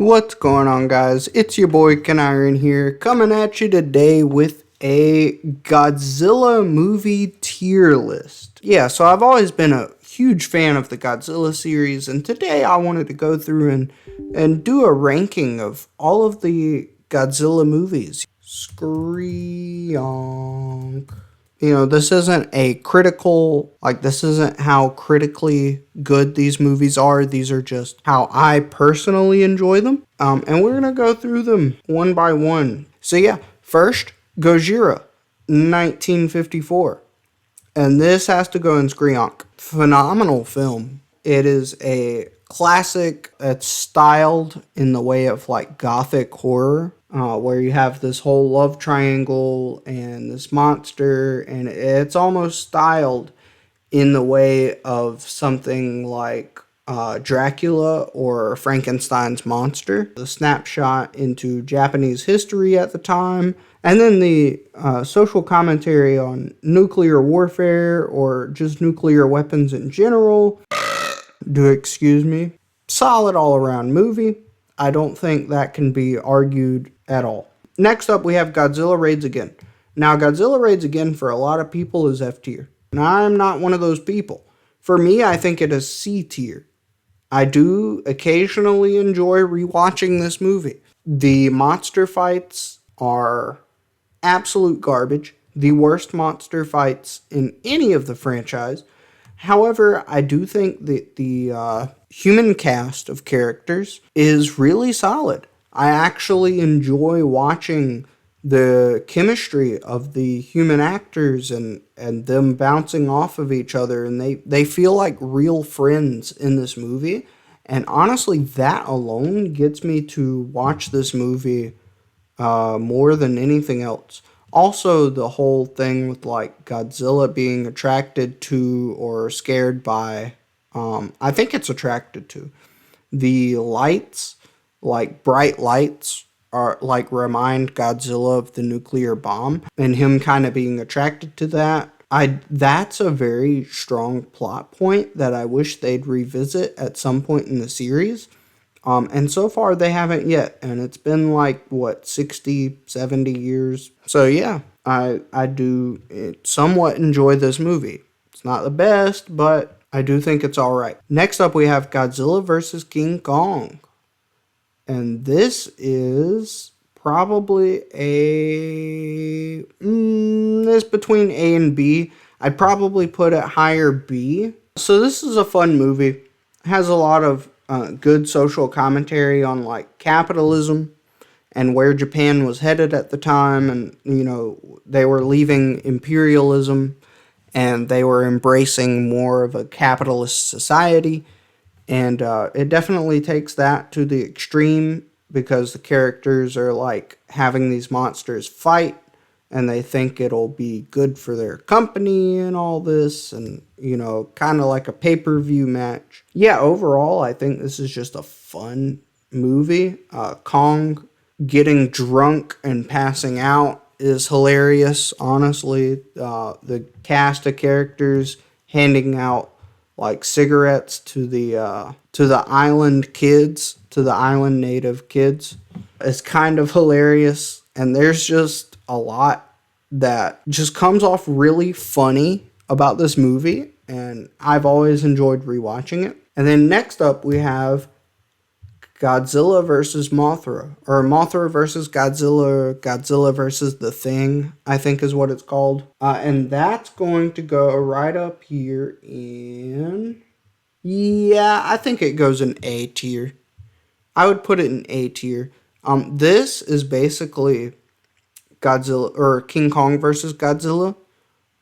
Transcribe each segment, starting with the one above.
What's going on, guys? It's your boy Kenniron here, coming at you today with a Godzilla movie tier list. Yeah, so I've always been a huge fan of the Godzilla series, and today I wanted to go through and do a ranking of all of the Godzilla movies. Screonk. This isn't this isn't how critically good these movies are. These are just how I personally enjoy them. And we're going to go through them one by one. So yeah, first, Gojira, 1954. And this has to go in Screonk. Phenomenal film. It is a classic that's styled in the way of like gothic horror. Where you have this whole love triangle and this monster, and it's almost styled in the way of something like Dracula or Frankenstein's monster. The snapshot into Japanese history at the time, and then the social commentary on nuclear warfare or just nuclear weapons in general. Do excuse me. Solid all around movie. I don't think that can be argued at all. Next up, we have Godzilla Raids Again. Now, Godzilla Raids Again for a lot of people is F tier. Now, I'm not one of those people. For me, I think it is C tier. I do occasionally enjoy rewatching this movie. The monster fights are absolute garbage. The worst monster fights in any of the franchise. However, I do think that the human cast of characters is really solid. I actually enjoy watching the chemistry of the human actors and them bouncing off of each other, and they feel like real friends in this movie. And honestly, that alone gets me to watch this movie more than anything else. Also, the whole thing with like Godzilla being attracted to or scared by, I think it's attracted to the lights, like bright lights are like remind Godzilla of the nuclear bomb, and him kind of being attracted to that. That's a very strong plot point that I wish they'd revisit at some point in the series. And so far they haven't yet, and it's been like, 60, 70 years. So yeah, I do somewhat enjoy this movie. It's not the best, but I do think it's alright. Next up, we have Godzilla vs. King Kong. And this is probably it's between A and B. I'd probably put it higher B. So this is a fun movie. It has a lot of good social commentary on like capitalism and where Japan was headed at the time, and they were leaving imperialism and they were embracing more of a capitalist society, and it definitely takes that to the extreme because the characters are like having these monsters fight and they think it'll be good for their company and all this, and, kind of like a pay-per-view match. Yeah, overall, I think this is just a fun movie. Kong getting drunk and passing out is hilarious, honestly. The cast of characters handing out, like, cigarettes to the island kids, to the island native kids, is kind of hilarious, and there's just a lot that just comes off really funny about this movie, and I've always enjoyed rewatching it. And then next up, we have Godzilla versus Mothra, or Mothra versus Godzilla, Godzilla versus the Thing, I think is what it's called. And that's going to go right up here in, yeah, I think it goes in A tier. I would put it in A tier. This is basically Godzilla or King Kong versus Godzilla,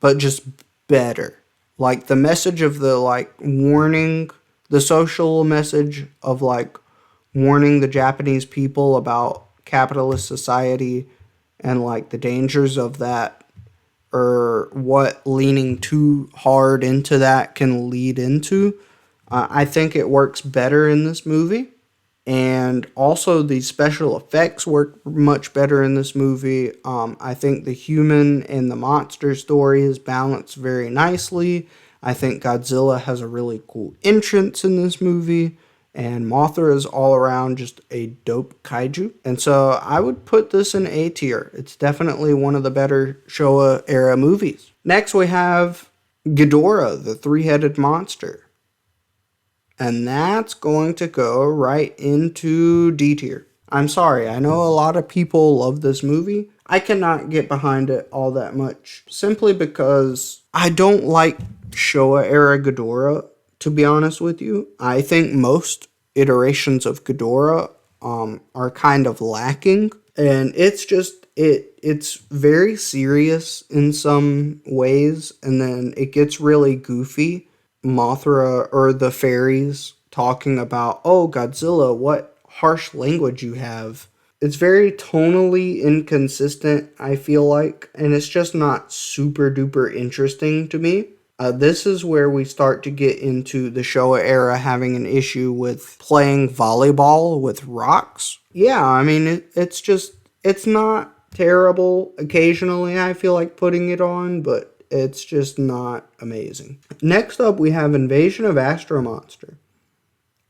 but just better. Like the message of the warning, the social message of warning the Japanese people about capitalist society and the dangers of that, or what leaning too hard into that can lead into. I think it works better in this movie. And also the special effects work much better in this movie. I think the human and the monster story is balanced very nicely. I think Godzilla has a really cool entrance in this movie. And Mothra is all around just a dope kaiju. And so I would put this in A tier. It's definitely one of the better Showa era movies. Next we have Ghidorah, the three-headed monster. And that's going to go right into D tier. I'm sorry, I know a lot of people love this movie. I cannot get behind it all that much simply because I don't like Showa era Ghidorah, to be honest with you. I think most iterations of Ghidorah are kind of lacking, and it's very serious in some ways, and then it gets really goofy. Mothra or the fairies talking about, oh, Godzilla, what harsh language you have. It's very tonally inconsistent, I feel like, and it's just not super duper interesting to me. This is where we start to get into the Showa era having an issue with playing volleyball with rocks. Yeah, I mean, it's not terrible. Occasionally, I feel like putting it on, but it's just not amazing. Next up, we have Invasion of Astro Monster.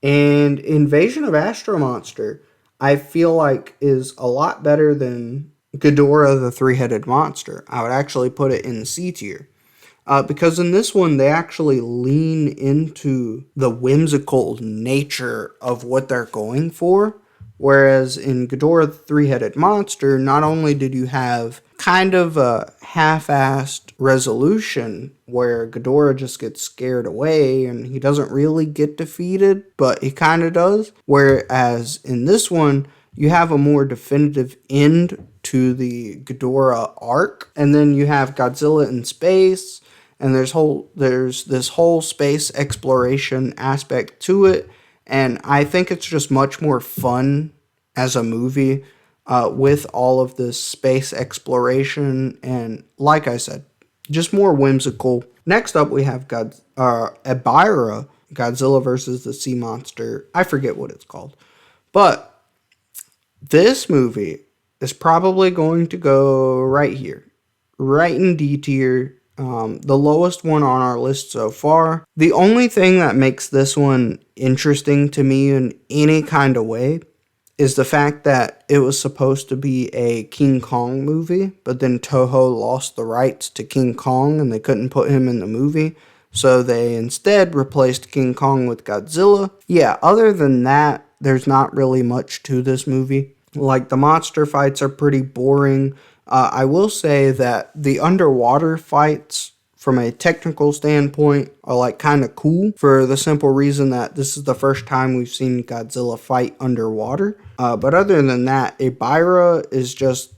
And Invasion of Astro Monster, I feel like, is a lot better than Ghidorah the Three-Headed Monster. I would actually put it in C tier. Because in this one, they actually lean into the whimsical nature of what they're going for. Whereas in Ghidorah the Three-Headed Monster, not only did you have kind of a half-assed resolution where Ghidorah just gets scared away and he doesn't really get defeated, but he kind of does. Whereas in this one, you have a more definitive end to the Ghidorah arc, and then you have Godzilla in space, and there's this whole space exploration aspect to it, and I think it's just much more fun as a movie with all of this space exploration, and like I said, just more whimsical. Next up, we have Ebirah, Godzilla versus the Sea Monster. I forget what it's called, but this movie is probably going to go right here, right in D tier, the lowest one on our list so far. The only thing that makes this one interesting to me in any kind of way is the fact that it was supposed to be a King Kong movie, but then Toho lost the rights to King Kong and they couldn't put him in the movie. So they instead replaced King Kong with Godzilla. Yeah, other than that, there's not really much to this movie. Like, the monster fights are pretty boring. I will say that the underwater fights, from a technical standpoint, are like kind of cool for the simple reason that this is the first time we've seen Godzilla fight underwater. But other than that, Ebirah is just,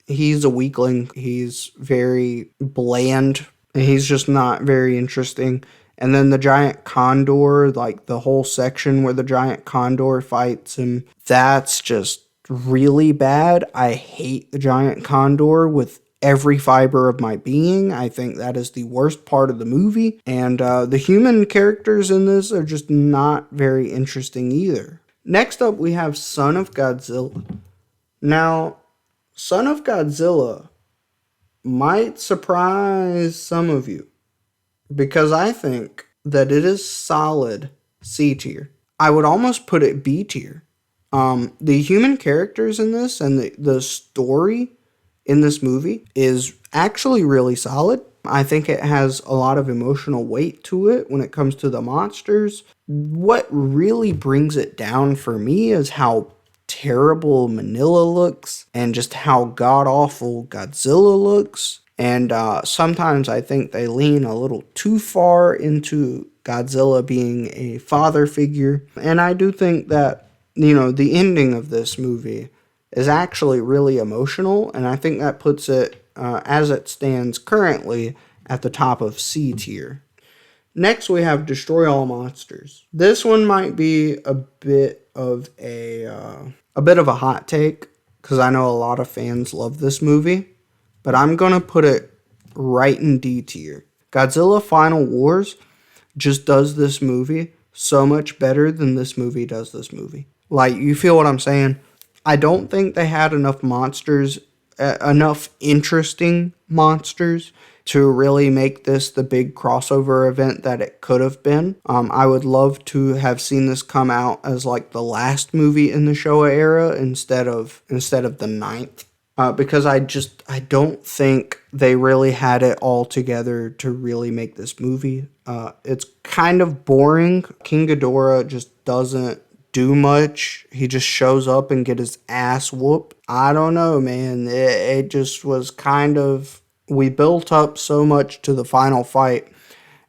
he's a weakling. He's very bland, and he's just not very interesting. And then the giant condor, like the whole section where the giant condor fights him, that's just really bad. I hate the giant condor with every fiber of my being. I think that is the worst part of the movie. And the human characters in this are just not very interesting either. Next up, we have Son of Godzilla. Now, Son of Godzilla might surprise some of you, because I think that it is solid C tier. I would almost put it B tier. The human characters in this and the story in this movie is actually really solid. I think it has a lot of emotional weight to it when it comes to the monsters. What really brings it down for me is how terrible Manila looks and just how god-awful Godzilla looks. And sometimes I think they lean a little too far into Godzilla being a father figure. And I do think that, the ending of this movie is actually really emotional, and I think that puts it, as it stands currently, at the top of C tier. Next, we have Destroy All Monsters. This one might be a bit of a hot take, because I know a lot of fans love this movie, but I'm gonna put it right in D tier. Godzilla Final Wars just does this movie so much better than this movie does this movie. Like, you feel what I'm saying? I don't think they had enough monsters, enough interesting monsters to really make this the big crossover event that it could have been. I would love to have seen this come out as like the last movie in the Showa era instead of the ninth. Because I don't think they really had it all together to really make this movie. It's kind of boring. King Ghidorah just doesn't do much. He just shows up and get his ass whooped. I don't know, man. It just was kind of, we built up so much to the final fight,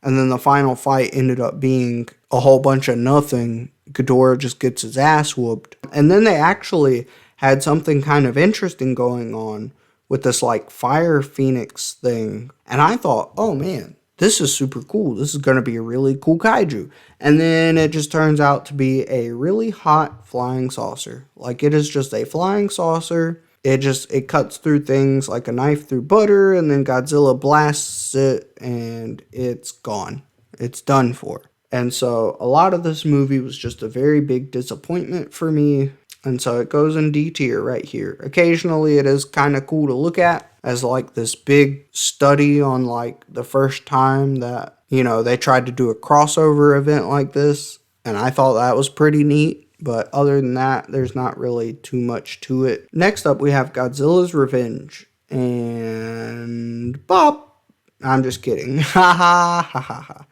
and then the final fight ended up being a whole bunch of nothing. Ghidorah just gets his ass whooped. And then they actually had something kind of interesting going on with this like fire phoenix thing. And I thought, oh man, this is super cool. This is going to be a really cool kaiju. And then it just turns out to be a really hot flying saucer. Like, it is just a flying saucer. It cuts through things like a knife through butter, and then Godzilla blasts it and it's gone. It's done for. And so a lot of this movie was just a very big disappointment for me. And so it goes in D tier right here. Occasionally it is kind of cool to look at as like this big study on like the first time that, you know, they tried to do a crossover event like this. And I thought that was pretty neat. But other than that, there's not really too much to it. Next up, we have Godzilla's Revenge. And Bop. I'm just kidding. Ha ha ha ha ha.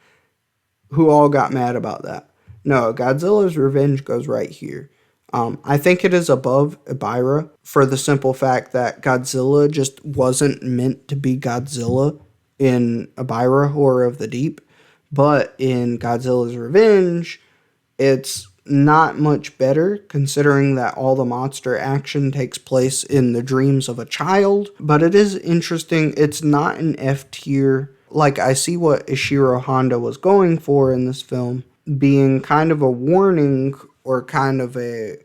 Who all got mad about that? No, Godzilla's Revenge goes right here. I think it is above Ebirah for the simple fact that Godzilla just wasn't meant to be Godzilla in Ebirah, Horror of the Deep. But in Godzilla's Revenge, it's not much better considering that all the monster action takes place in the dreams of a child. But it is interesting. It's not an F tier. Like, I see what Ishiro Honda was going for in this film, being kind of a warning or kind of a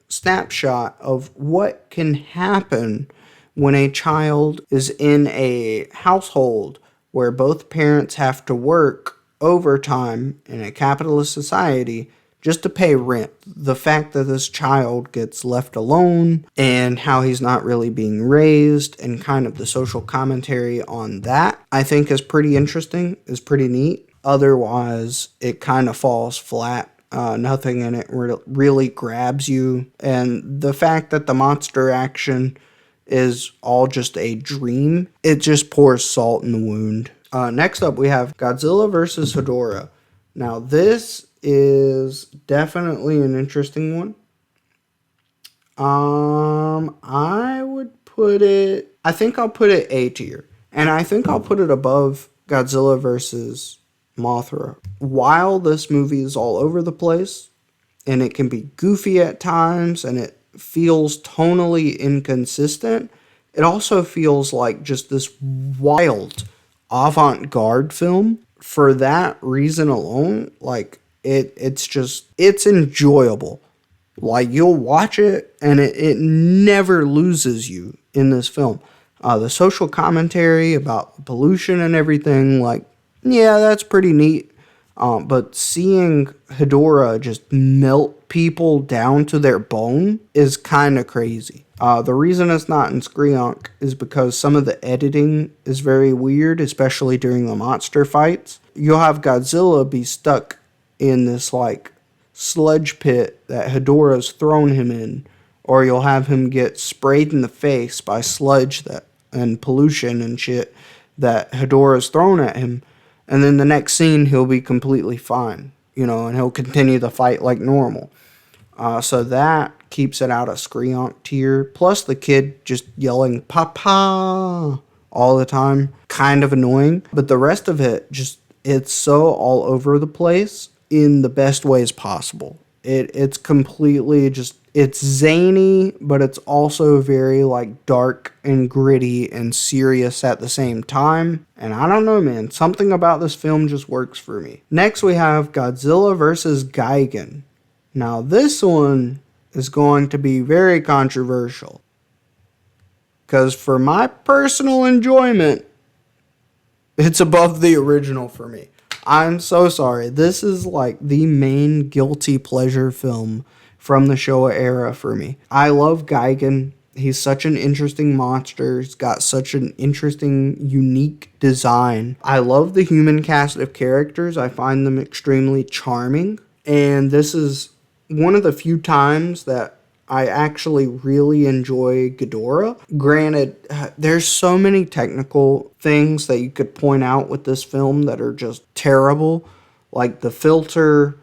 snapshot of what can happen when a child is in a household where both parents have to work overtime in a capitalist society just to pay rent. The fact that this child gets left alone and how he's not really being raised and kind of the social commentary on that, I think is pretty interesting, is pretty neat. Otherwise, it kind of falls flat. Nothing in it really grabs you. And the fact that the monster action is all just a dream, it just pours salt in the wound. Next up, we have Godzilla vs. Hedorah. Now, this is definitely an interesting one. I think I'll put it A tier. And I think I'll put it above Godzilla vs. Mothra. While this movie is all over the place, and it can be goofy at times, and it feels tonally inconsistent, it also feels like just this wild avant-garde film. For that reason alone, like, it's enjoyable. Like, you'll watch it, and it never loses you in this film. The social commentary about pollution and everything, like, yeah, that's pretty neat. But seeing Hedorah just melt people down to their bone is kind of crazy. The reason it's not in Skrionk is because some of the editing is very weird, especially during the monster fights. You'll have Godzilla be stuck in this, like, sludge pit that Hedorah's thrown him in, or you'll have him get sprayed in the face by sludge and pollution and shit that Hedorah's thrown at him. And then the next scene, he'll be completely fine, you know, and he'll continue the fight like normal. So that keeps it out of Skrionk tier. Plus the kid just yelling, Papa, all the time. Kind of annoying. But the rest of it, it's so all over the place in the best ways possible. It's completely it's zany, but it's also very, like, dark and gritty and serious at the same time. And I don't know, man. Something about this film just works for me. Next, we have Godzilla vs. Gigan. Now, this one is going to be very controversial. Because for my personal enjoyment, it's above the original for me. I'm so sorry. This is, like, the main guilty pleasure film from the Showa era for me. I love Gigan. He's such an interesting monster. He's got such an interesting, unique design. I love the human cast of characters. I find them extremely charming. And this is one of the few times that I actually really enjoy Ghidorah. Granted, there's so many technical things that you could point out with this film that are just terrible. Like the filter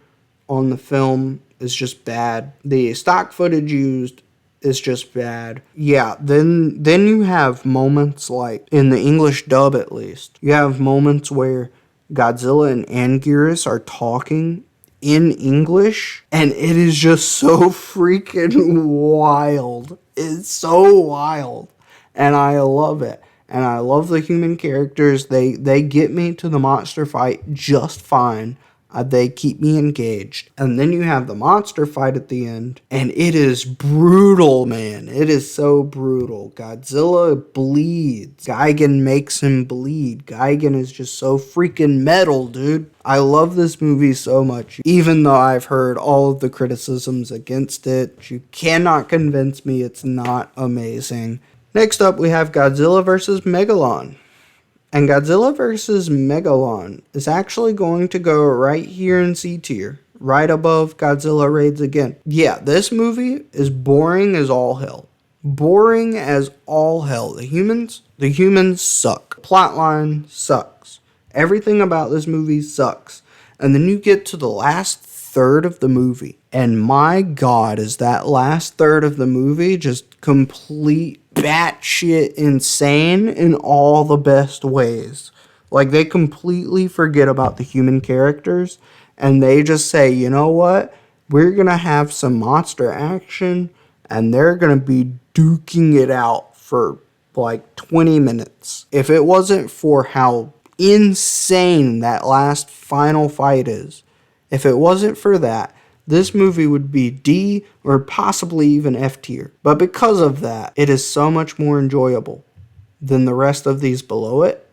on the film is just bad. The stock footage used is just bad. Yeah, then you have moments like, in the English dub at least, you have moments where Godzilla and Anguirus are talking in English, and it is just so freaking wild. It's so wild, and I love it. And I love the human characters. They get me to the monster fight just fine. They keep me engaged. And then you have the monster fight at the end, and it is brutal, man. It is so brutal. Godzilla bleeds. Gigan makes him bleed. Gigan is just so freaking metal, dude. I love this movie so much. Even though I've heard all of the criticisms against it, you cannot convince me it's not amazing. Next up, we have Godzilla vs. Megalon. And Godzilla vs. Megalon is actually going to go right here in C tier, right above Godzilla Raids Again. Yeah, this movie is boring as all hell. Boring as all hell. The humans suck. Plotline sucks. Everything about this movie sucks. And then you get to the last third of the movie, and my God, is that last third of the movie just complete batshit insane in all the best ways. Like, they completely forget about the human characters, and they just say, you know what? We're going to have some monster action, and they're going to be duking it out for like 20 minutes. If it wasn't for how insane that last final fight is, if it wasn't for that, this movie would be D or possibly even F tier. But because of that, it is so much more enjoyable than the rest of these below it.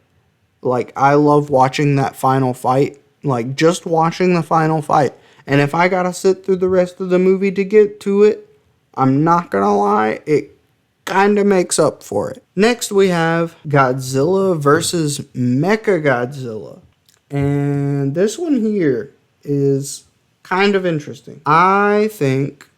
Like, I love watching that final fight. Like, just watching the final fight. And if I gotta sit through the rest of the movie to get to it, I'm not gonna lie, it kinda makes up for it. Next we have Godzilla vs. Mechagodzilla. And this one here is kind of interesting. I think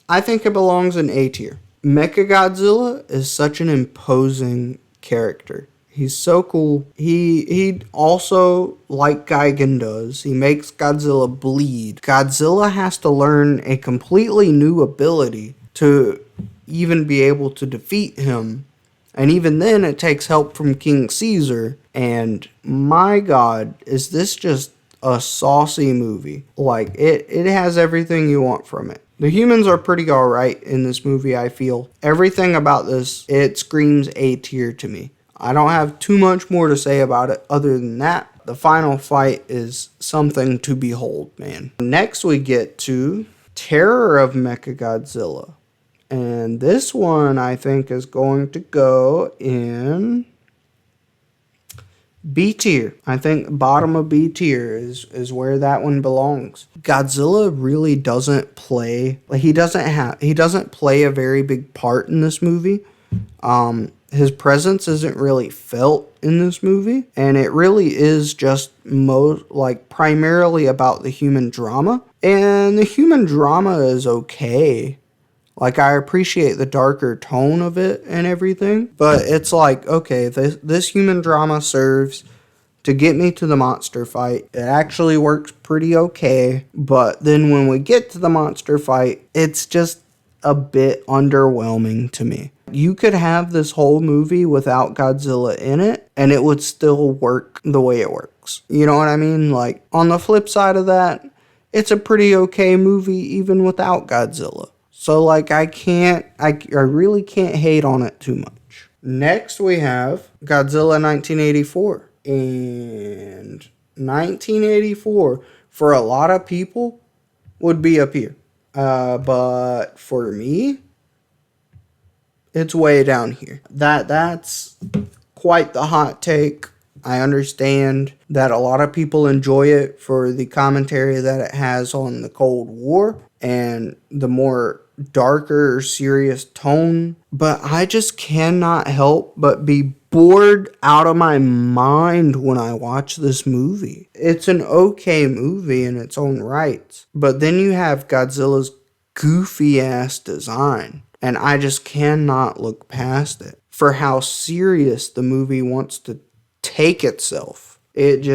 it belongs in A tier. Mechagodzilla is such an imposing character. He's so cool. He also, like Gigan does, he makes Godzilla bleed. Godzilla has to learn a completely new ability to even be able to defeat him. And even then, it takes help from King Caesar. And my God, is this just a saucy movie. Like, it has everything you want from it. The humans are pretty alright in this movie, I feel. Everything about this, it screams A tier to me. I don't have too much more to say about it other than that. The final fight is something to behold, man. Next we get to Terror of Mechagodzilla. And this one, I think, is going to go in B tier. I think bottom of B tier is where that one belongs. Godzilla really doesn't play, like, he doesn't play a very big part in this movie. His presence isn't really felt in this movie, and it really is just primarily about the human drama. And the human drama is okay. Like, I appreciate the darker tone of it and everything, but it's like, okay, this human drama serves to get me to the monster fight. It actually works pretty okay, but then when we get to the monster fight, it's just a bit underwhelming to me. You could have this whole movie without Godzilla in it, and it would still work the way it works. You know what I mean? Like, on the flip side of that, it's a pretty okay movie even without Godzilla. So, like, I really can't hate on it too much. Next, we have Godzilla 1984. And 1984, for a lot of people, would be up here. But for me, it's way down here. That's quite the hot take. I understand that a lot of people enjoy it for the commentary that it has on the Cold War and the more darker or serious tone, but I just cannot help but be bored out of my mind when I watch this movie. It's an okay movie in its own rights, but then you have Godzilla's goofy ass design, and I just cannot look past it for how serious the movie wants to take itself. It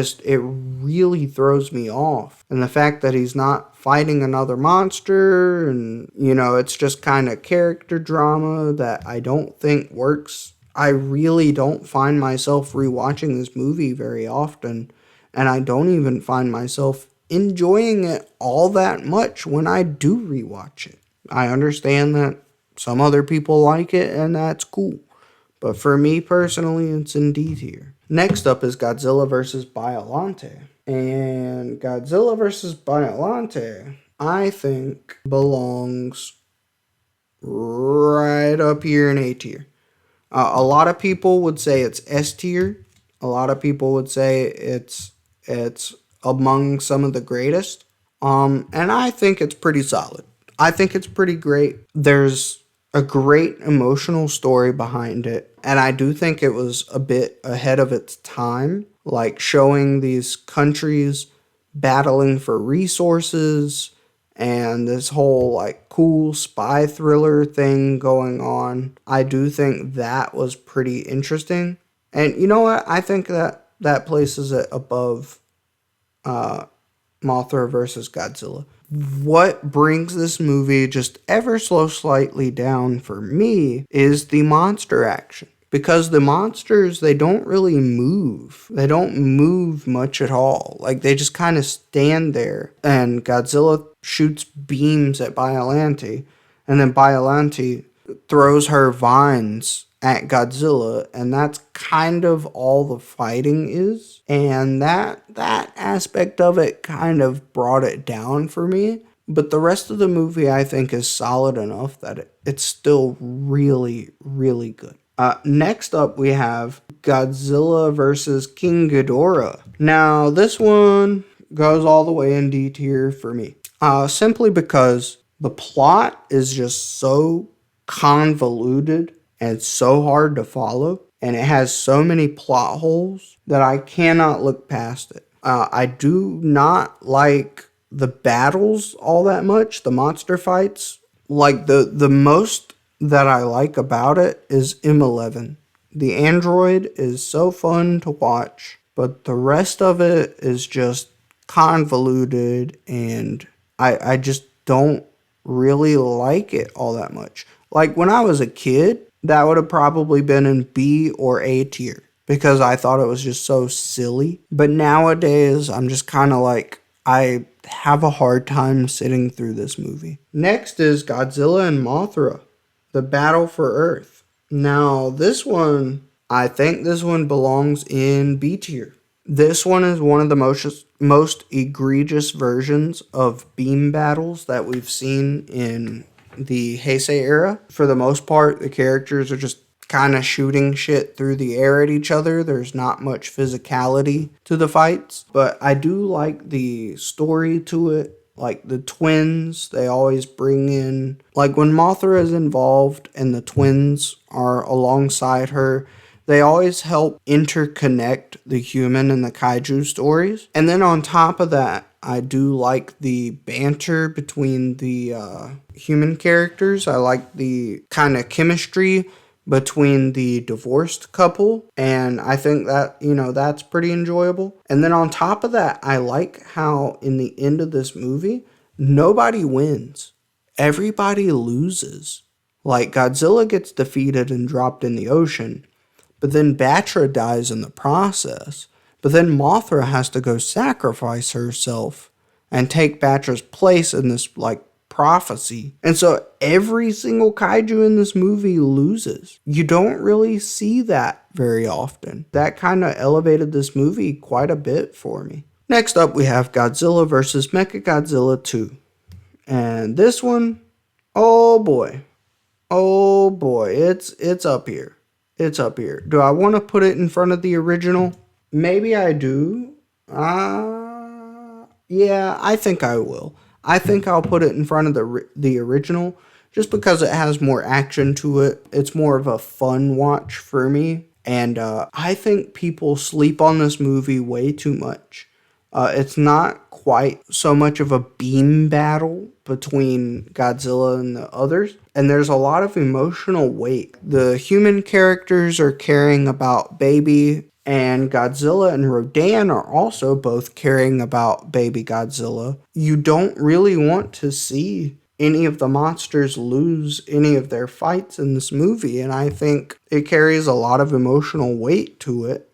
really throws me off. And the fact that he's not fighting another monster, and it's just kind of character drama that I don't think works. I really don't find myself rewatching this movie very often, and I don't even find myself enjoying it all that much when I do rewatch it. I understand that some other people like it, and that's cool. But for me personally, it's in D tier. Next up is Godzilla vs. Biollante. And Godzilla vs. Biollante, I think, belongs right up here in A tier. A lot of people would say it's S tier. A lot of people would say it's among some of the greatest. And I think it's pretty solid. I think it's pretty great. There's a great emotional story behind it, and I do think it was a bit ahead of its time, like showing these countries battling for resources and this whole like cool spy thriller thing going on. I do think that was pretty interesting, and you know what? I think that places it above Mothra versus Godzilla. What brings this movie just ever so slightly down for me is the monster action. Because the monsters, they don't really move. They don't move much at all. Like, they just kind of stand there. And Godzilla shoots beams at Biollante. And then Biollante throws her vines at Godzilla, and that's kind of all the fighting is. And that aspect of it kind of brought it down for me. But the rest of the movie, I think, is solid enough that it's still really, really good. Next up, we have Godzilla vs. King Ghidorah. Now, this one goes all the way in D tier for me. Simply because the plot is just so convoluted and so hard to follow, and it has so many plot holes that I cannot look past it. I do not like the battles all that much, the monster fights. Like, the most that I like about it is M11. The android is so fun to watch, but the rest of it is just convoluted, and I just don't really like it all that much. Like, when I was a kid, that would have probably been in B or A tier because I thought it was just so silly. But nowadays, I'm just kind of like, I have a hard time sitting through this movie. Next is Godzilla and Mothra, the battle for Earth. Now, this one, I think this one belongs in B tier. This one is one of the most egregious versions of beam battles that we've seen in the Heisei era. For the most part, the characters are just kind of shooting shit through the air at each other. There's not much physicality to the fights, but I do like the story to it. Like the twins, they always bring in, like when Mothra is involved and the twins are alongside her, they always help interconnect the human and the kaiju stories. And then on top of that, I do like the banter between the human characters. I like the kind of chemistry between the divorced couple, and I think that, that's pretty enjoyable. And then on top of that, I like how in the end of this movie, nobody wins. Everybody loses. Like, Godzilla gets defeated and dropped in the ocean, but then Batra dies in the process. But then Mothra has to go sacrifice herself and take Batra's place in this, prophecy. And so every single kaiju in this movie loses. You don't really see that very often. That kind of elevated this movie quite a bit for me. Next up, we have Godzilla vs. Mechagodzilla 2. And this one, oh boy, it's up here. It's up here. Do I want to put it in front of the original? Maybe I do. Yeah, I think I will. I think I'll put it in front of the original just because it has more action to it. It's more of a fun watch for me. And I think people sleep on this movie way too much. It's not quite so much of a beam battle between Godzilla and the others. And there's a lot of emotional weight. The human characters are caring about baby, and Godzilla and Rodan are also both caring about baby Godzilla. You don't really want to see any of the monsters lose any of their fights in this movie, and I think it carries a lot of emotional weight to it,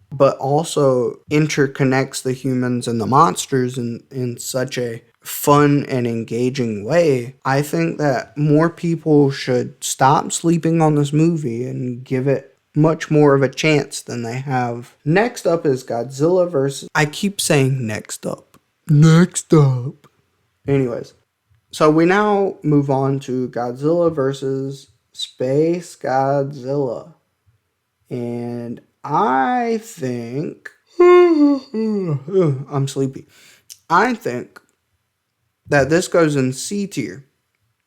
but also interconnects the humans and the monsters in such a fun and engaging way. I think that more people should stop sleeping on this movie and give it much more of a chance than they have. Next up is Godzilla versus... I keep saying next up. Next up. Anyways, so we now move on to Godzilla versus Space Godzilla. And I think... I'm sleepy. I think that this goes in C tier.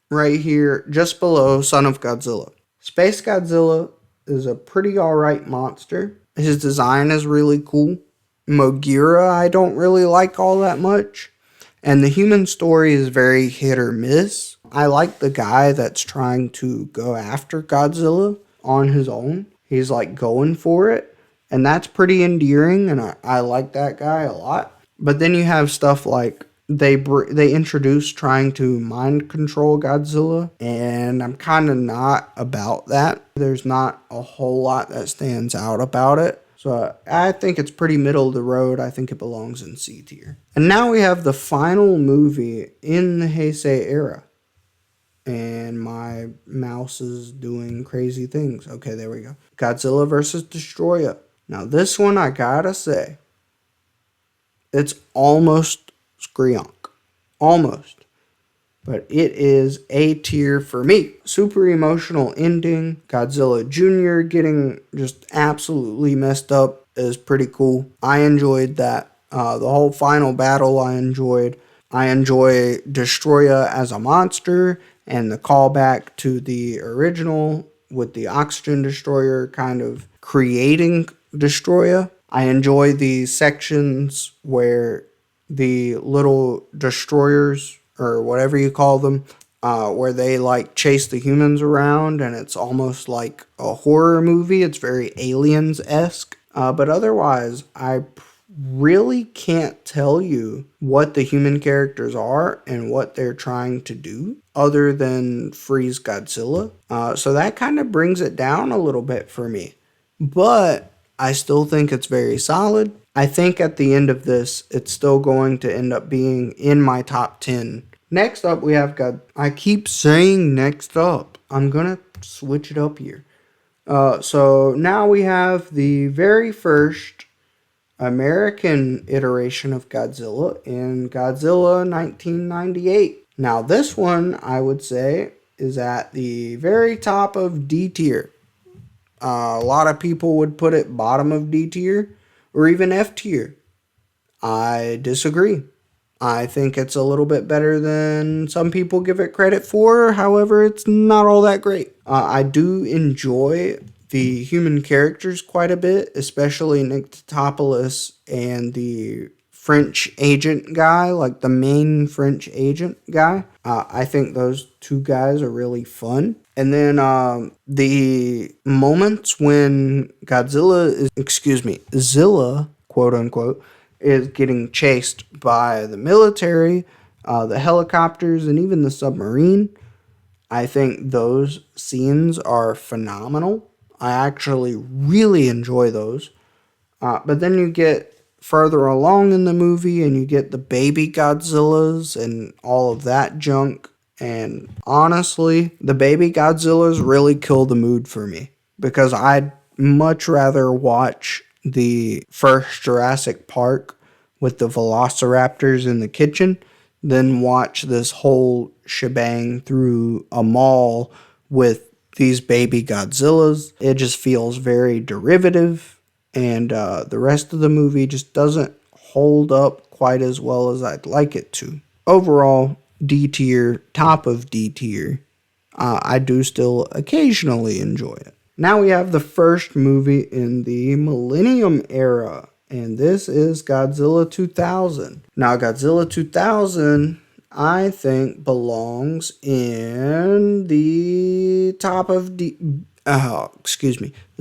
Right here, just below Son of Godzilla. Space Godzilla is a pretty alright monster. His design is really cool. Mogira I don't really like all that much. And the human story is very hit or miss. I like the guy that's trying to go after Godzilla on his own. He's like going for it. And that's pretty endearing, and I like that guy a lot. But then you have stuff like they introduce trying to mind control Godzilla, and I'm kind of not about that. There's not a whole lot that stands out about it. So I think it's pretty middle of the road. I think it belongs in C tier. And now we have the final movie in the Heisei era. And my mouse is doing crazy things. Okay, there we go. Godzilla vs. Destroyer. Now this one, I gotta say, it's almost Skreonk. Almost. But it is A tier for me. Super emotional ending. Godzilla Jr. getting just absolutely messed up is pretty cool. I enjoyed that. The whole final battle I enjoyed. I enjoy Destroyer as a monster and the callback to the original with the Oxygen Destroyer kind of creating Destroyer. I enjoy the sections where the little destroyers, or whatever you call them, where they like chase the humans around, and it's almost like a horror movie. It's very Aliens-esque. But otherwise, I really can't tell you what the human characters are and what they're trying to do other than freeze Godzilla. So that kind of brings it down a little bit for me. But I still think it's very solid. I think at the end of this, it's still going to end up being in my top 10. Next up, we have I keep saying next up. I'm going to switch it up here. So now we have the very first American iteration of Godzilla in Godzilla 1998. Now this one, I would say, is at the very top of D tier. A lot of people would put it bottom of D tier or even F tier. I disagree. I think it's a little bit better than some people give it credit for. However, it's not all that great. I do enjoy the human characters quite a bit, especially Nyctopoulos and the French agent guy, like the main French agent guy. I think those two guys are really fun. And then the moments when Zilla, quote unquote, is getting chased by the military, the helicopters, and even the submarine. I think those scenes are phenomenal. I actually really enjoy those. But then you get further along in the movie and you get the baby Godzillas and all of that junk. And honestly, the baby Godzillas really kill the mood for me, because I'd much rather watch the first Jurassic Park with the velociraptors in the kitchen than watch this whole shebang through a mall with these baby Godzillas. It just feels very derivative, and the rest of the movie just doesn't hold up quite as well as I'd like it to. Overall, D tier, top of D tier. I do still occasionally enjoy it. Now we have the first movie in the Millennium Era, and this is Godzilla 2000. Now, Godzilla 2000, I think, belongs in the top of the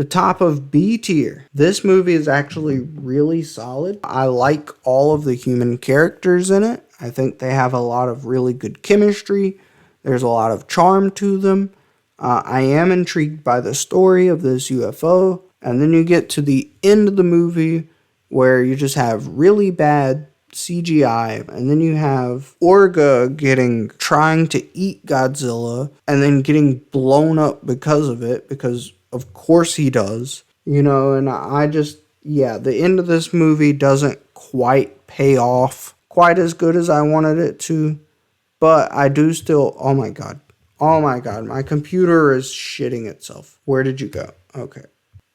top of B tier. This movie is actually really solid. I like all of the human characters in it. I think they have a lot of really good chemistry. There's a lot of charm to them. I am intrigued by the story of this UFO. And then you get to the end of the movie where you just have really bad CGI. And then you have Orga trying to eat Godzilla and then getting blown up because of it, because of course he does. And I just, yeah, the end of this movie doesn't quite pay off quite as good as I wanted it to. But I do still, oh my god. Oh my god, my computer is shitting itself. Where did you go? Okay.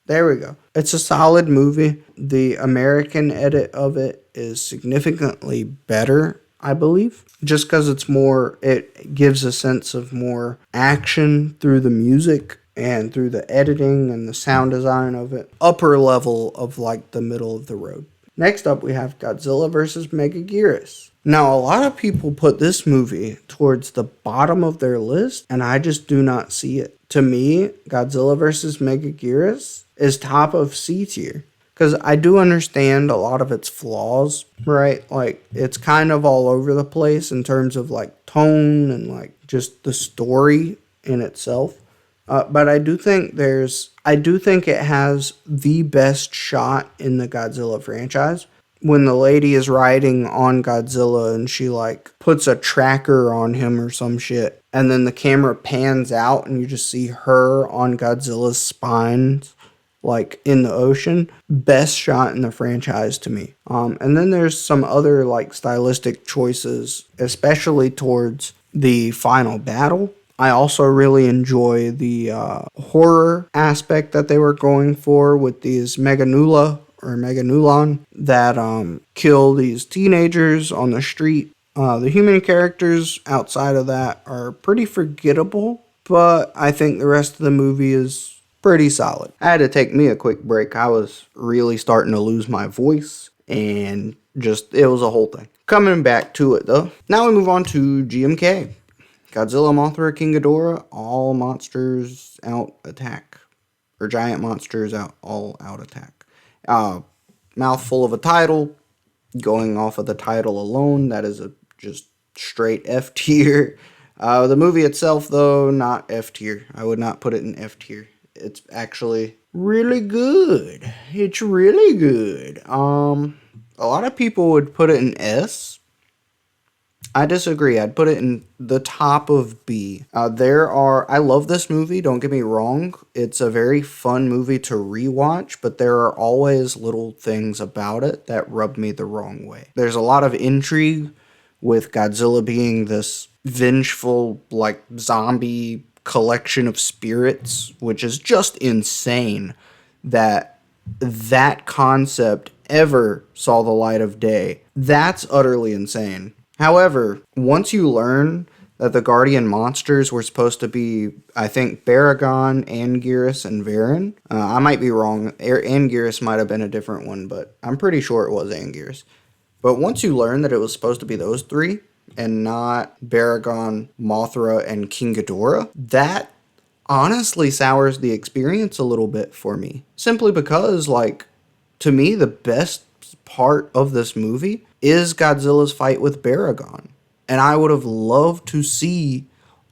There we go. It's a solid movie. The American edit of it is significantly better, I believe. Just because it gives a sense of more action through the music and through the editing and the sound design of it. Upper level of like the middle of the road. Next up, we have Godzilla vs. Megaguirus. Now, a lot of people put this movie towards the bottom of their list, and I just do not see it. To me, Godzilla vs. Megaguirus is top of C tier. Because I do understand a lot of its flaws, right? Like, it's kind of all over the place in terms of, like, tone and, like, just the story in itself. But I do think it has the best shot in the Godzilla franchise. When the lady is riding on Godzilla and she like puts a tracker on him or some shit, and then the camera pans out and you just see her on Godzilla's spine, like in the ocean. Best shot in the franchise to me. And then there's some other like stylistic choices, especially towards the final battle. I also really enjoy the horror aspect that they were going for with these Meganulon that kill these teenagers on the street. The human characters outside of that are pretty forgettable, but I think the rest of the movie is pretty solid. I had to take me a quick break. I was really starting to lose my voice, and it was a whole thing. Coming back to it though. Now we move on to GMK. Godzilla, Mothra, King Ghidorah, all monsters out attack. Or giant monsters all out attack. Mouthful of a title. Going off of the title alone, that is a just straight F tier. The movie itself, though, not F tier. I would not put it in F tier. It's actually really good. It's really good. A lot of people would put it in S. I disagree. I'd put it in the top of B. I love this movie, don't get me wrong. It's a very fun movie to rewatch, but there are always little things about it that rub me the wrong way. There's a lot of intrigue with Godzilla being this vengeful, like, zombie collection of spirits, which is just insane that concept ever saw the light of day. That's utterly insane. However, once you learn that the guardian monsters were supposed to be, I think, Baragon, Anguirus, and Varan. I might be wrong. Anguirus might have been a different one, but I'm pretty sure it was Anguirus. But once you learn that it was supposed to be those three, and not Baragon, Mothra, and King Ghidorah, that honestly sours the experience a little bit for me. Simply because, like, to me, the best part of this movie is Godzilla's fight with Baragon. And I would have loved to see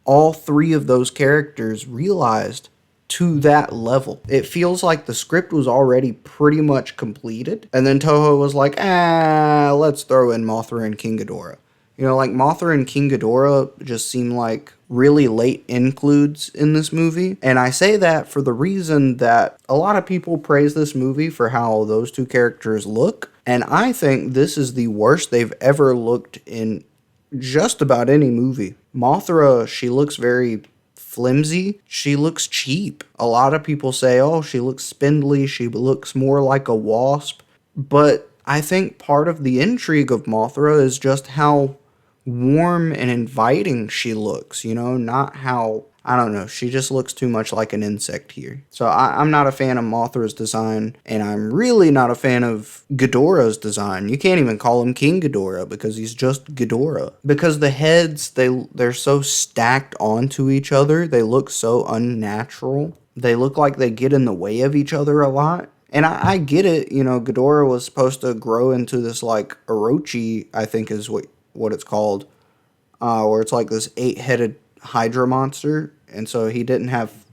all three of those characters realized to that level. It feels like the script was already pretty much completed. And then Toho was like, let's throw in Mothra and King Ghidorah. You know, like Mothra and King Ghidorah just seem like really late includes in this movie. And I say that for the reason that a lot of people praise this movie for how those two characters look. And I think this is the worst they've ever looked in just about any movie. Mothra, she looks very flimsy. She looks cheap. A lot of people say, oh, she looks spindly. She looks more like a wasp. But I think part of the intrigue of Mothra is just how warm and inviting she looks, you know, not how I don't know. She just looks too much like an insect here. So I'm not a fan of Mothra's design, and I'm really not a fan of Ghidorah's design. You can't even call him King Ghidorah because he's just Ghidorah. Because the heads, they're so stacked onto each other, they look so unnatural. They look like they get in the way of each other a lot. And I get it, Ghidorah was supposed to grow into this like Orochi, I think is what it's called, where it's like this 8-headed Hydra monster, and so he didn't have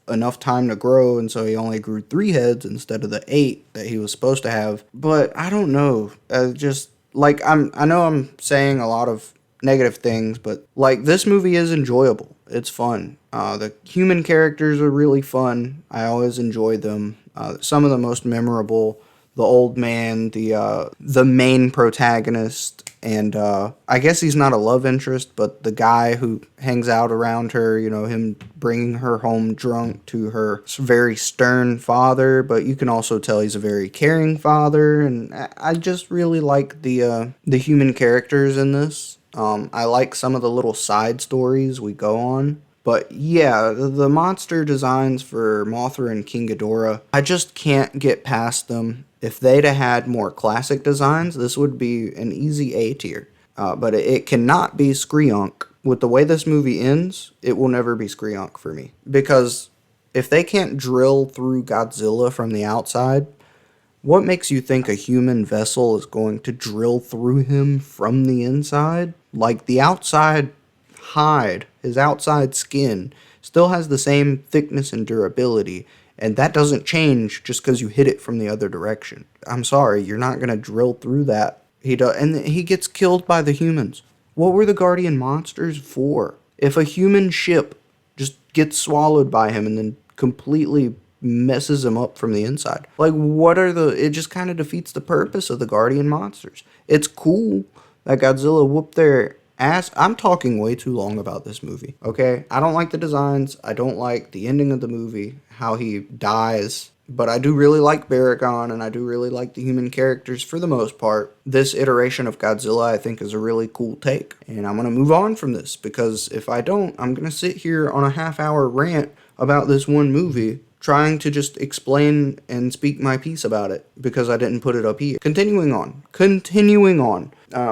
enough time to grow, and so he only grew 3 heads instead of the 8 that he was supposed to have. But I don't know, just like I know I'm saying a lot of negative things, but like this movie is enjoyable. It's fun. The human characters are really fun. I always enjoy them. Some of the most memorable, the old man, the main protagonist, and I guess he's not a love interest, but the guy who hangs out around her, him bringing her home drunk to her very stern father, but you can also tell he's a very caring father, and I just really like the human characters in this. I like some of the little side stories we go on. But yeah, the monster designs for Mothra and King Ghidorah, I just can't get past them. If they'd have had more classic designs, this would be an easy A tier. But it cannot be Skreonk. With the way this movie ends, it will never be Skreonk for me. Because if they can't drill through Godzilla from the outside, what makes you think a human vessel is going to drill through him from the inside? Like the outside hide, his outside skin, still has the same thickness and durability, and that doesn't change just because you hit it from the other direction. I'm sorry, you're not going to drill through that. And he gets killed by the humans. What were the guardian monsters for? If a human ship just gets swallowed by him and then completely messes him up from the inside, like it just kind of defeats the purpose of the guardian monsters. It's cool that Godzilla whooped their ass. I'm talking way too long about this movie, okay? I don't like the designs. I don't like the ending of the movie, how he dies. But I do really like Baragon, and I do really like the human characters for the most part. This iteration of Godzilla, I think, is a really cool take. And I'm going to move on from this, because if I don't, I'm going to sit here on a half-hour rant about this one movie, trying to just explain and speak my piece about it, because I didn't put it up here. Continuing on.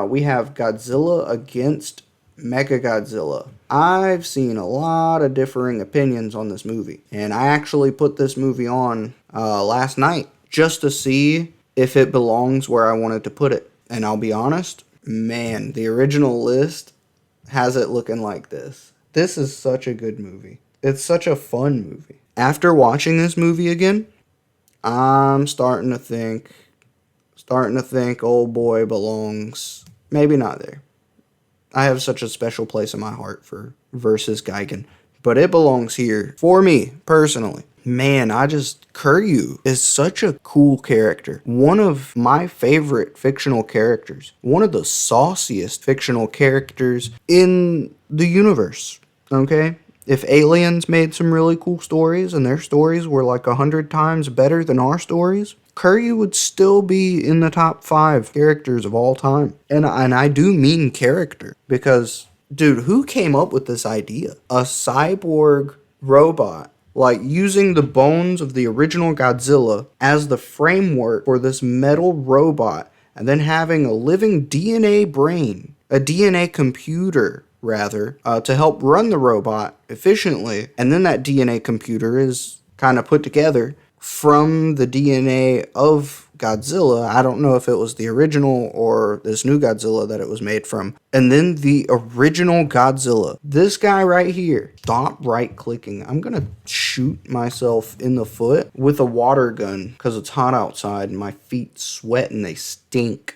We have Godzilla against Mechagodzilla. I've seen a lot of differing opinions on this movie, and I actually put this movie on last night just to see if it belongs where I wanted to put it. And I'll be honest, man, the original list has it looking like this. This is such a good movie. It's such a fun movie. After watching this movie again, I'm starting to think Old Boy belongs maybe not there. I have such a special place in my heart for versus Gigan, but it belongs here for me personally. Man, Kuryu is such a cool character. One of my favorite fictional characters. One of the sauciest fictional characters in the universe. Okay? If aliens made some really cool stories and their stories were like 100 times better than our stories, Kuryu would still be in the top 5 characters of all time. And I do mean character, because, dude, who came up with this idea? A cyborg robot, like using the bones of the original Godzilla as the framework for this metal robot, and then having a living DNA brain, a DNA computer, rather, to help run the robot efficiently. And then that DNA computer is kind of put together from the DNA of Godzilla. I don't know if it was the original or this new Godzilla that it was made from. And then the original Godzilla. This guy right here. Stop right-clicking. I'm going to shoot myself in the foot with a water gun because it's hot outside and my feet sweat and they stink.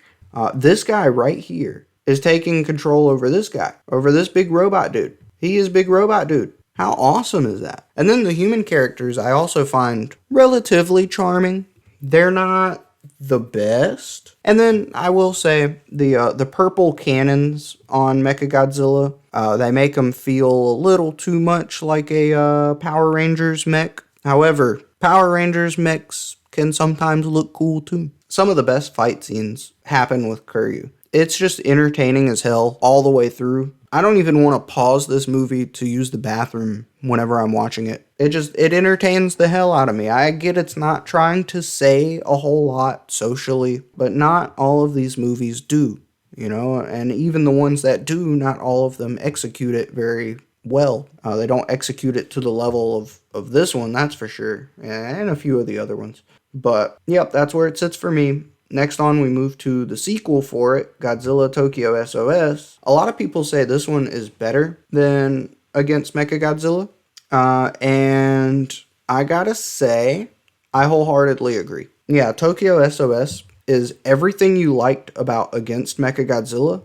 This guy right here is taking control over this guy, over this big robot dude. He is big robot dude. How awesome is that? And then the human characters I also find relatively charming. They're not the best. And then I will say the purple cannons on Mechagodzilla, they make them feel a little too much like a Power Rangers mech. However, Power Rangers mechs can sometimes look cool too. Some of the best fight scenes happen with Kuryu. It's just entertaining as hell all the way through. I don't even want to pause this movie to use the bathroom whenever I'm watching it. It entertains the hell out of me. I get it's not trying to say a whole lot socially, but not all of these movies do, and even the ones that do, not all of them execute it very well. They don't execute it to the level of this one, that's for sure, and a few of the other ones. But, yep, that's where it sits for me. Next on, we move to the sequel for it, Godzilla Tokyo SOS. A lot of people say this one is better than Against Mechagodzilla. And I gotta say, I wholeheartedly agree. Yeah, Tokyo SOS is everything you liked about Against Mechagodzilla,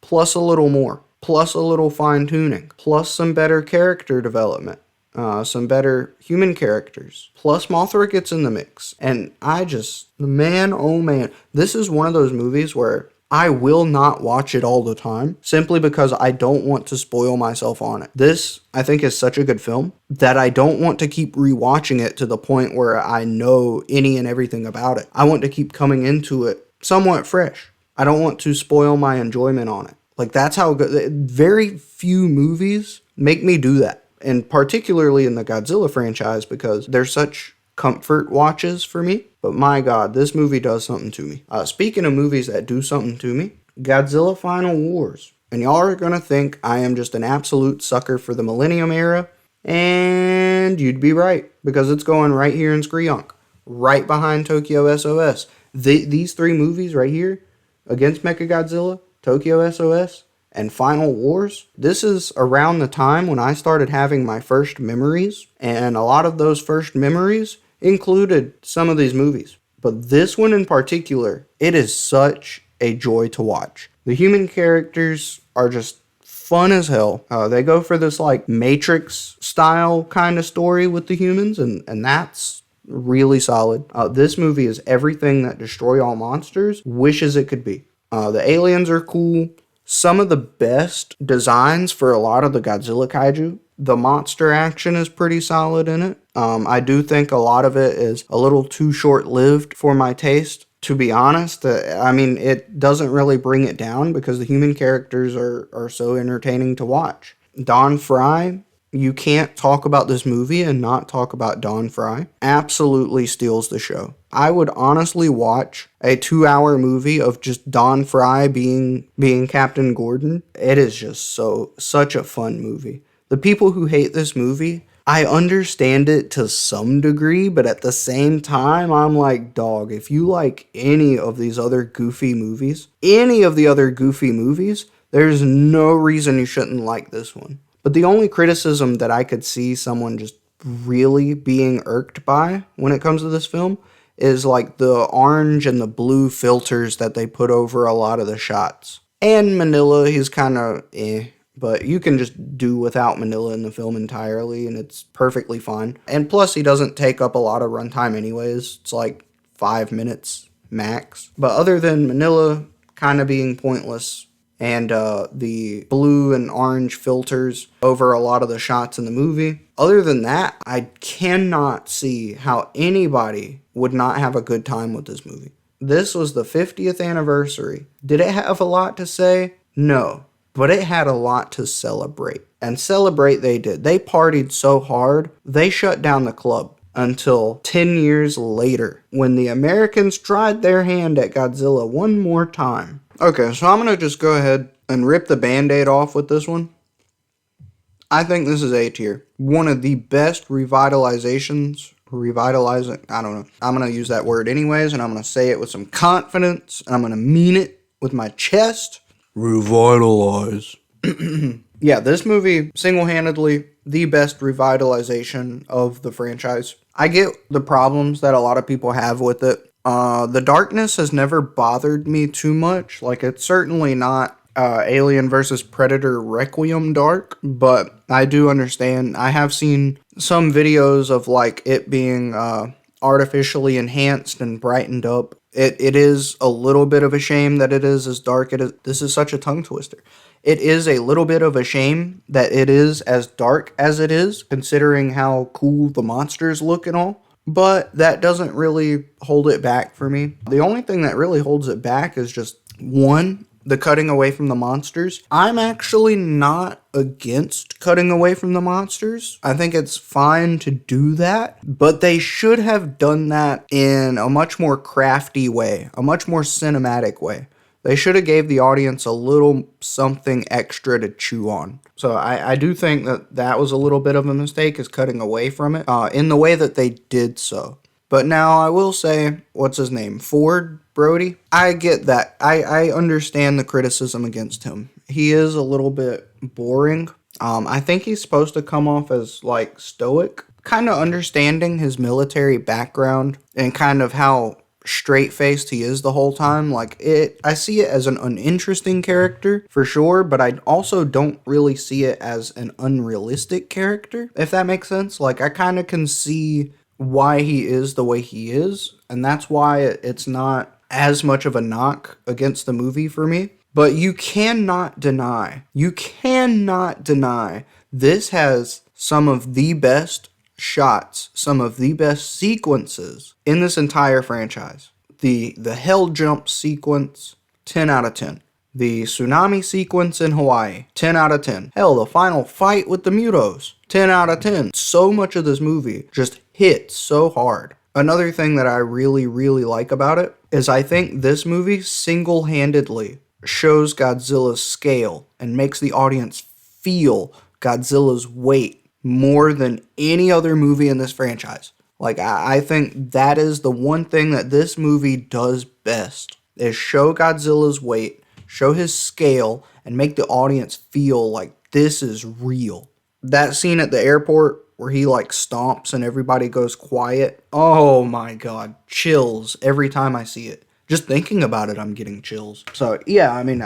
plus a little more, plus a little fine-tuning, plus some better character development. Some better human characters. Plus Mothra gets in the mix. And man, oh man, this is one of those movies where I will not watch it all the time simply because I don't want to spoil myself on it. This, I think, is such a good film that I don't want to keep rewatching it to the point where I know any and everything about it. I want to keep coming into it somewhat fresh. I don't want to spoil my enjoyment on it. Like, that's how good. Very few movies make me do that. And particularly in the Godzilla franchise, because they're such comfort watches for me. But my God, this movie does something to me. Speaking of movies that do something to me, Godzilla Final Wars. And y'all are going to think I am just an absolute sucker for the Millennium Era. And you'd be right, because it's going right here in Skrionk, right behind Tokyo SOS. These three movies right here, Against Mechagodzilla, Tokyo SOS, and Final Wars, this is around the time when I started having my first memories, and a lot of those first memories included some of these movies. But this one in particular, it is such a joy to watch. The human characters are just fun as hell. They go for this like Matrix style kind of story with the humans, and that's really solid. This movie is everything that Destroy All Monsters wishes it could be. The aliens are cool. Some of the best designs for a lot of the Godzilla kaiju. The monster action is pretty solid in it. I do think a lot of it is a little too short-lived for my taste. To be honest, it doesn't really bring it down because the human characters are so entertaining to watch. Don Fry, you can't talk about this movie and not talk about Don Fry. Absolutely steals the show. I would honestly watch a 2-hour movie of just Don Fry being Captain Gordon. It is just such a fun movie. The people who hate this movie, I understand it to some degree, but at the same time, I'm like, dog, if you like any of these other goofy movies, there's no reason you shouldn't like this one. But the only criticism that I could see someone just really being irked by when it comes to this film is like the orange and the blue filters that they put over a lot of the shots. And Manila, he's kind of but you can just do without Manila in the film entirely, and it's perfectly fine. And plus, he doesn't take up a lot of runtime anyways. It's like 5 minutes max. But other than Manila kind of being pointless, and the blue and orange filters over a lot of the shots in the movie, other than that, I cannot see how anybody would not have a good time with this movie. This was the 50th anniversary. Did it have a lot to say? No. But it had a lot to celebrate. And celebrate they did. They partied so hard, they shut down the club until 10 years later, when the Americans tried their hand at Godzilla one more time. Okay, so I'm going to just go ahead and rip the Band-Aid off with this one. I think this is A tier. One of the best revitalizing, I don't know. I'm going to use that word anyways, and I'm going to say it with some confidence, and I'm going to mean it with my chest. Revitalize. Yeah, this movie, single-handedly, the best revitalization of the franchise. I get the problems that a lot of people have with it. The darkness has never bothered me too much. Like, it's certainly not Alien vs. Predator Requiem dark, but I do understand. I have seen some videos of, like, it being artificially enhanced and brightened up. It is a little bit of a shame that it is as dark. This is such a tongue twister. It is a little bit of a shame that it is as dark as it is, considering how cool the monsters look and all. But that doesn't really hold it back for me. The only thing that really holds it back is just, one, the cutting away from the monsters. I'm actually not against cutting away from the monsters. I think it's fine to do that, but they should have done that in a much more crafty way, a much more cinematic way. They should have gave the audience a little something extra to chew on. So I do think that was a little bit of a mistake, is cutting away from it in the way that they did so. But now I will say, what's his name? Ford Brody? I get that. I understand the criticism against him. He is a little bit boring. I think he's supposed to come off as like stoic, kind of understanding his military background and kind of how straight-faced he is the whole time. I see it as an uninteresting character for sure, but I also don't really see it as an unrealistic character, if that makes sense. Like, I kind of can see why he is the way he is, and that's why it's not as much of a knock against the movie for me. But you cannot deny this has some of the best shots, some of the best sequences in this entire franchise. The hell jump sequence, 10 out of 10. The tsunami sequence in Hawaii, 10 out of 10. Hell, the final fight with the Mutos, 10 out of 10. So much of this movie just hits so hard. Another thing that I really, really like about it is I think this movie single-handedly shows Godzilla's scale and makes the audience feel Godzilla's weight more than any other movie in this franchise. Like, I think that is the one thing that this movie does best, is show Godzilla's weight, show his scale, and make the audience feel like this is real. That scene at the airport where he like stomps and everybody goes quiet. Oh my god, chills every time I see it. Just thinking about it, I'm getting chills. So yeah, I mean,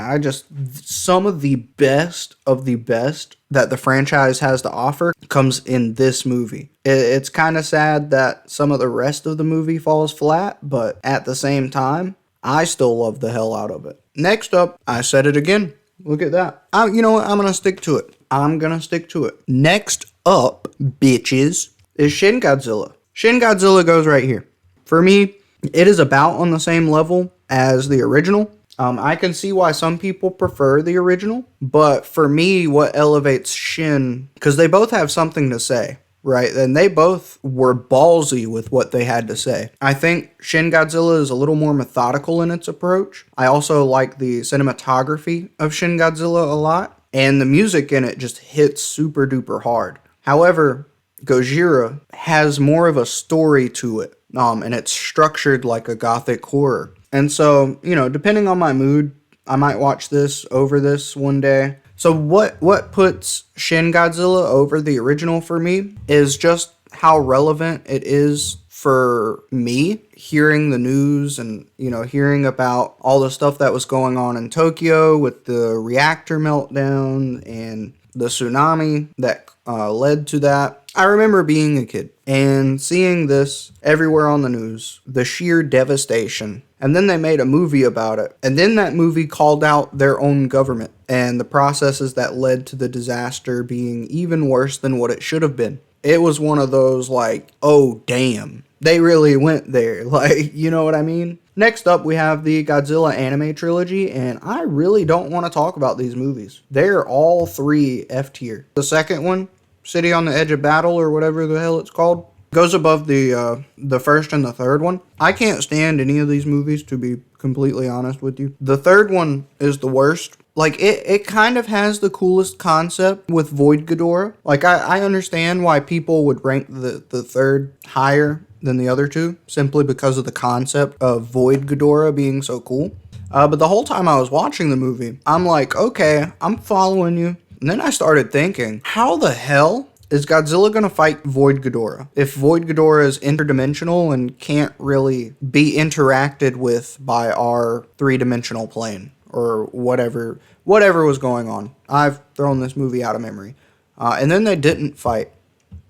some of the best that the franchise has to offer comes in this movie. It's kind of sad that some of the rest of the movie falls flat, but at the same time, I still love the hell out of it. Next up, I said it again. Look at that. You know what? I'm going to stick to it. Next up, bitches, is Shin Godzilla. Shin Godzilla goes right here. For me, it is about on the same level as the original. I can see why some people prefer the original, but for me, what elevates Shin, because they both have something to say, right? And they both were ballsy with what they had to say. I think Shin Godzilla is a little more methodical in its approach. I also like the cinematography of Shin Godzilla a lot, and the music in it just hits super duper hard. However, Gojira has more of a story to it, and it's structured like a gothic horror. And so, depending on my mood, I might watch this over this one day. So what puts Shin Godzilla over the original for me is just how relevant it is for me, hearing the news and, hearing about all the stuff that was going on in Tokyo with the reactor meltdown and the tsunami that led to that. I remember being a kid and seeing this everywhere on the news, the sheer devastation. And then they made a movie about it. And then that movie called out their own government and the processes that led to the disaster being even worse than what it should have been. It was one of those like, oh, damn, they really went there. Like, you know what I mean? Next up, we have the Godzilla anime trilogy, and I really don't want to talk about these movies. They're all 3 F tier. The second one, City on the Edge of Battle, or whatever the hell it's called, goes above the first and the third one. I can't stand any of these movies, to be completely honest with you. The third one is the worst. Like, it kind of has the coolest concept with Void Ghidorah. Like, I understand why people would rank the third higher than the other two, simply because of the concept of Void Ghidorah being so cool. But the whole time I was watching the movie, I'm like, okay, I'm following you. And then I started thinking, how the hell is Godzilla going to fight Void Ghidorah if Void Ghidorah is interdimensional and can't really be interacted with by our 3-dimensional plane or whatever was going on? I've thrown this movie out of memory. And then they didn't fight.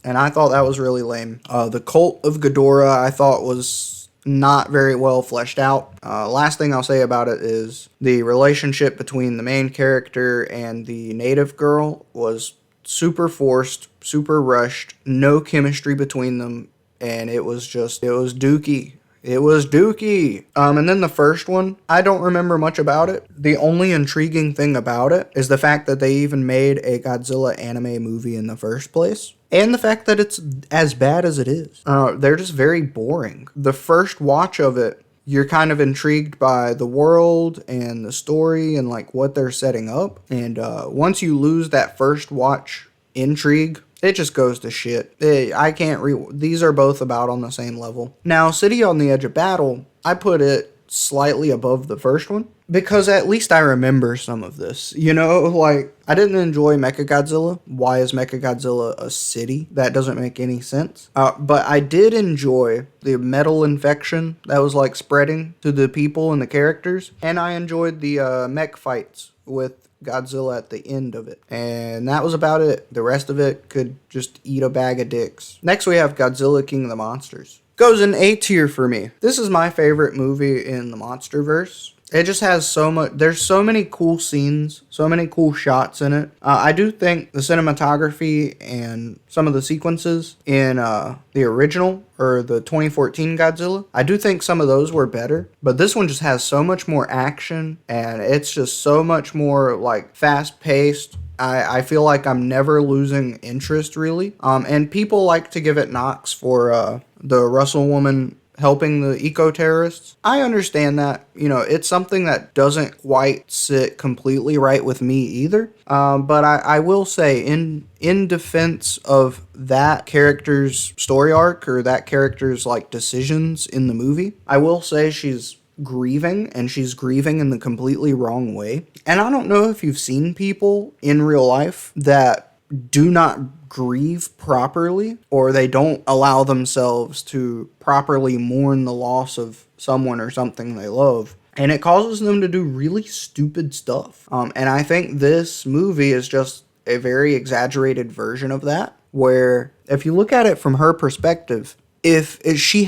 And I thought that was really lame. The cult of Ghidorah I thought was not very well fleshed out. Last thing I'll say about it is the relationship between the main character and the native girl was super forced, super rushed, no chemistry between them, and it was dookie. It was Dookie. And then the first one, I don't remember much about it. The only intriguing thing about it is the fact that they even made a Godzilla anime movie in the first place. And the fact that it's as bad as it is. They're just very boring. The first watch of it, you're kind of intrigued by the world and the story and like what they're setting up. And once you lose that first watch intrigue, it just goes to shit. I can't these are both about on the same level. Now, City on the Edge of Battle, I put it slightly above the first one because at least I remember some of this. You know, like, I didn't enjoy Mechagodzilla. Why is Mechagodzilla a city? That doesn't make any sense. But I did enjoy the metal infection that was like spreading to the people and the characters. And I enjoyed the mech fights with Godzilla at the end of it. And that was about it. The rest of it could just eat a bag of dicks. Next we have Godzilla King of the Monsters. Goes in A tier for me. This is my favorite movie in the Monsterverse. It just has so much, there's so many cool scenes, so many cool shots in it. I do think the cinematography and some of the sequences in the original or the 2014 Godzilla, I do think some of those were better, but this one just has so much more action and it's just so much more like fast paced. I feel like I'm never losing interest really. And people like to give it knocks for the Russell woman helping the eco-terrorists. I understand that. You know, it's something that doesn't quite sit completely right with me either. But I will say, in defense of that character's story arc or that character's like decisions in the movie, I will say she's grieving, and she's grieving in the completely wrong way. And I don't know if you've seen people in real life that do not grieve properly, or they don't allow themselves to properly mourn the loss of someone or something they love. And it causes them to do really stupid stuff. And I think this movie is just a very exaggerated version of that, where if you look at it from her perspective, if she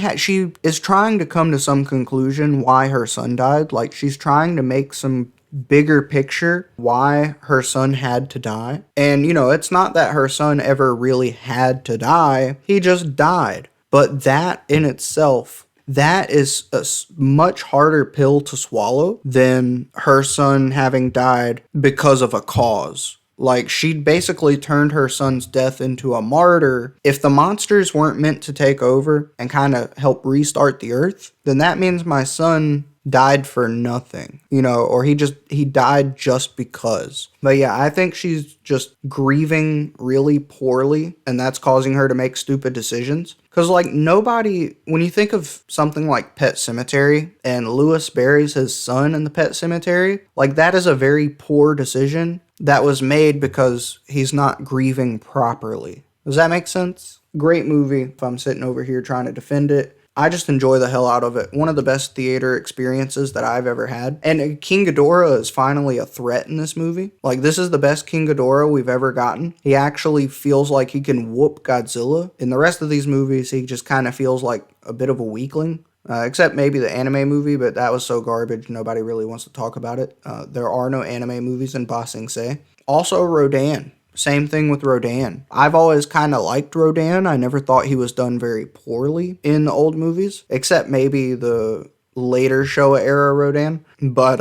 is trying to come to some conclusion why her son died, like she's trying to make some bigger picture why her son had to die. And, you know, it's not that her son ever really had to die. He just died. But that in itself, that is a much harder pill to swallow than her son having died because of a cause. Like, she'd basically turned her son's death into a martyr. If the monsters weren't meant to take over and kind of help restart the earth, then that means my son died for nothing, you know, or he died just because. But yeah, I think she's just grieving really poorly, and that's causing her to make stupid decisions. Because, like, nobody, when you think of something like Pet Sematary and Lewis buries his son in the Pet Cemetery, like, that is a very poor decision that was made because he's not grieving properly. Does that make sense? Great movie. If I'm sitting over here trying to defend it, I just enjoy the hell out of it. One of the best theater experiences that I've ever had. And King Ghidorah is finally a threat in this movie. Like, this is the best King Ghidorah we've ever gotten. He actually feels like he can whoop Godzilla. In the rest of these movies, he just kind of feels like a bit of a weakling. Except maybe the anime movie, but that was so garbage, nobody really wants to talk about it. There are no anime movies in Ba Sing Se. Also, Rodan. Same thing with Rodan. I've always kind of liked Rodan. I never thought he was done very poorly in the old movies, except maybe the later Showa era Rodan. But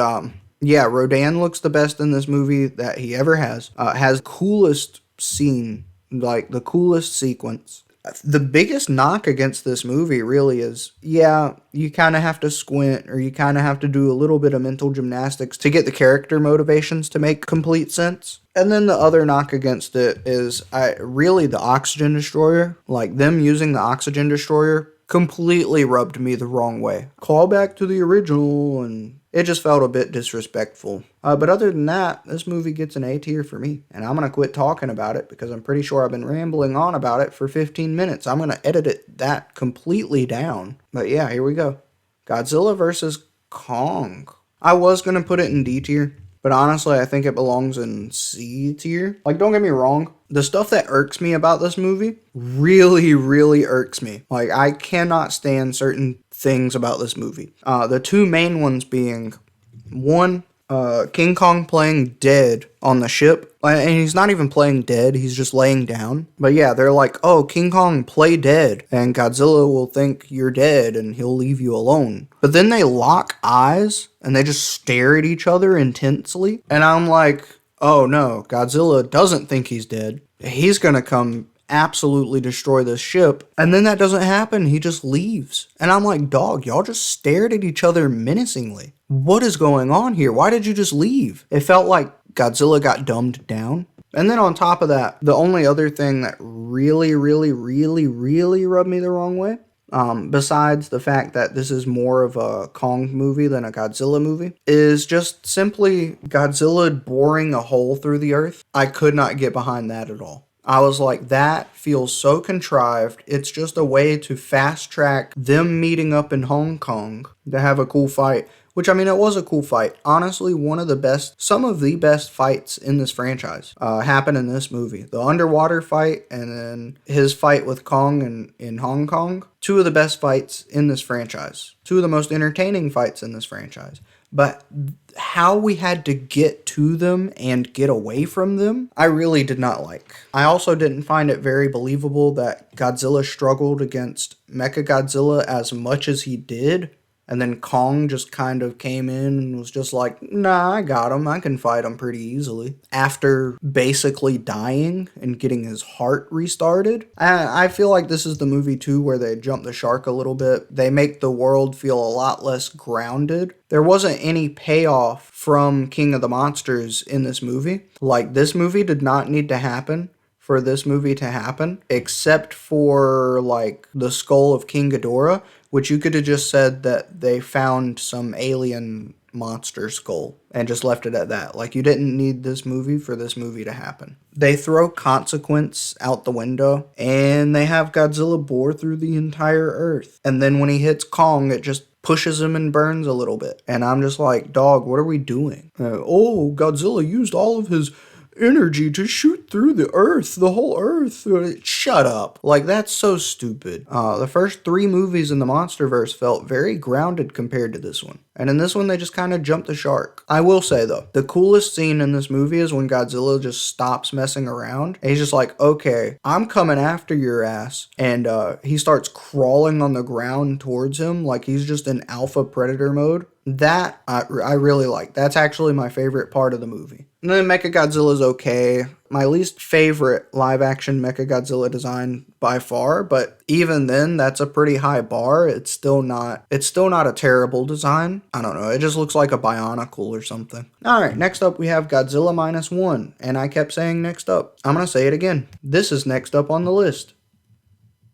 yeah, Rodan looks the best in this movie that he ever has. Has coolest scene, like the coolest sequence. The biggest knock against this movie really is, yeah, you kind of have to squint, or you kind of have to do a little bit of mental gymnastics to get the character motivations to make complete sense. And then the other knock against it is really the oxygen destroyer. Like, them using the oxygen destroyer completely rubbed me the wrong way. Call back to the original, and it just felt a bit disrespectful. But other than that, this movie gets an A tier for me. And I'm going to quit talking about it because I'm pretty sure I've been rambling on about it for 15 minutes. I'm going to edit that completely down. But yeah, here we go. Godzilla vs. Kong. I was going to put it in D tier, but honestly, I think it belongs in C tier. Like, don't get me wrong. The stuff that irks me about this movie really, really irks me. Like, I cannot stand certain things about this movie. The two main ones being, one, King Kong playing dead on the ship. And he's not even playing dead, he's just laying down. But yeah, they're like, oh, King Kong, play dead. And Godzilla will think you're dead and he'll leave you alone. But then they lock eyes and they just stare at each other intensely. And I'm like, oh no, Godzilla doesn't think he's dead. He's gonna come absolutely destroy this ship. And then that doesn't happen. He just leaves. And I'm like, dog, y'all just stared at each other menacingly. What is going on here? Why did you just leave? It felt like Godzilla got dumbed down. And then on top of that, the only other thing that really rubbed me the wrong way, besides the fact that this is more of a Kong movie than a Godzilla movie, is just simply Godzilla boring a hole through the earth. I could not get behind that at all. I was like, that feels so contrived. It's just a way to fast track them meeting up in Hong Kong to have a cool fight. Which, I mean, it was a cool fight. Honestly, some of the best fights in this franchise happen in this movie. The underwater fight and then his fight with Kong in Hong Kong. Two of the best fights in this franchise. Two of the most entertaining fights in this franchise. But how we had to get to them and get away from them, I really did not like. I also didn't find it very believable that Godzilla struggled against Mechagodzilla as much as he did. And then Kong just kind of came in and was just like, nah, I got him. I can fight him pretty easily. After basically dying and getting his heart restarted. I feel like this is the movie too where they jump the shark a little bit. They make the world feel a lot less grounded. There wasn't any payoff from King of the Monsters in this movie. Like, this movie did not need to happen for this movie to happen, except for, like, the skull of King Ghidorah, which you could have just said that they found some alien monster skull and just left it at that. Like, you didn't need this movie for this movie to happen. They throw consequence out the window, and they have Godzilla bore through the entire Earth. And then when he hits Kong, it just pushes him and burns a little bit. And I'm just like, dog, what are we doing? Godzilla used all of his energy to shoot through the earth, the whole earth. Shut up. Like, that's so stupid. The first 3 movies in the Monsterverse felt very grounded compared to this one. And in this one, they just kind of jumped the shark. I will say, though, the coolest scene in this movie is when Godzilla just stops messing around. And he's just like, okay, I'm coming after your ass. And he starts crawling on the ground towards him like he's just in alpha predator mode. That I really like. That's actually my favorite part of the movie. And then Mechagodzilla's okay. My least favorite live-action Mechagodzilla design by far, but even then, that's a pretty high bar. It's still not a terrible design. I don't know. It just looks like a Bionicle or something. All right, next up we have Godzilla -1, and I kept saying next up. I'm gonna say it again. This is next up on the list,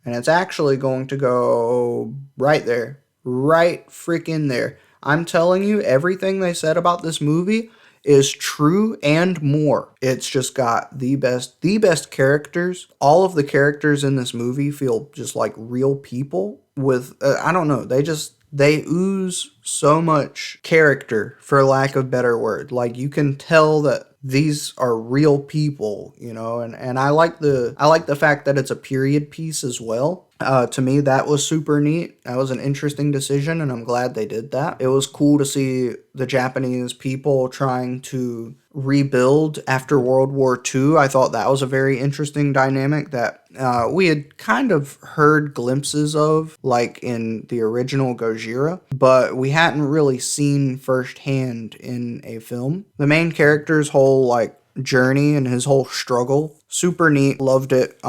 and it's actually going to go right there, right freaking there. I'm telling you, everything they said about this movie is true and more. It's just got the best characters. All of the characters in this movie feel just like real people with, I don't know, they ooze so much character, for lack of a better word. Like, you can tell that these are real people, you know, and I like the fact that it's a period piece as well. To me, that was super neat. That was an interesting decision, and I'm glad they did that. It was cool to see the Japanese people trying to rebuild after World War II. I thought that was a very interesting dynamic that we had kind of heard glimpses of, like in the original Gojira, but we hadn't really seen firsthand in a film. The main character's whole, like, journey and his whole struggle, super neat. Loved it.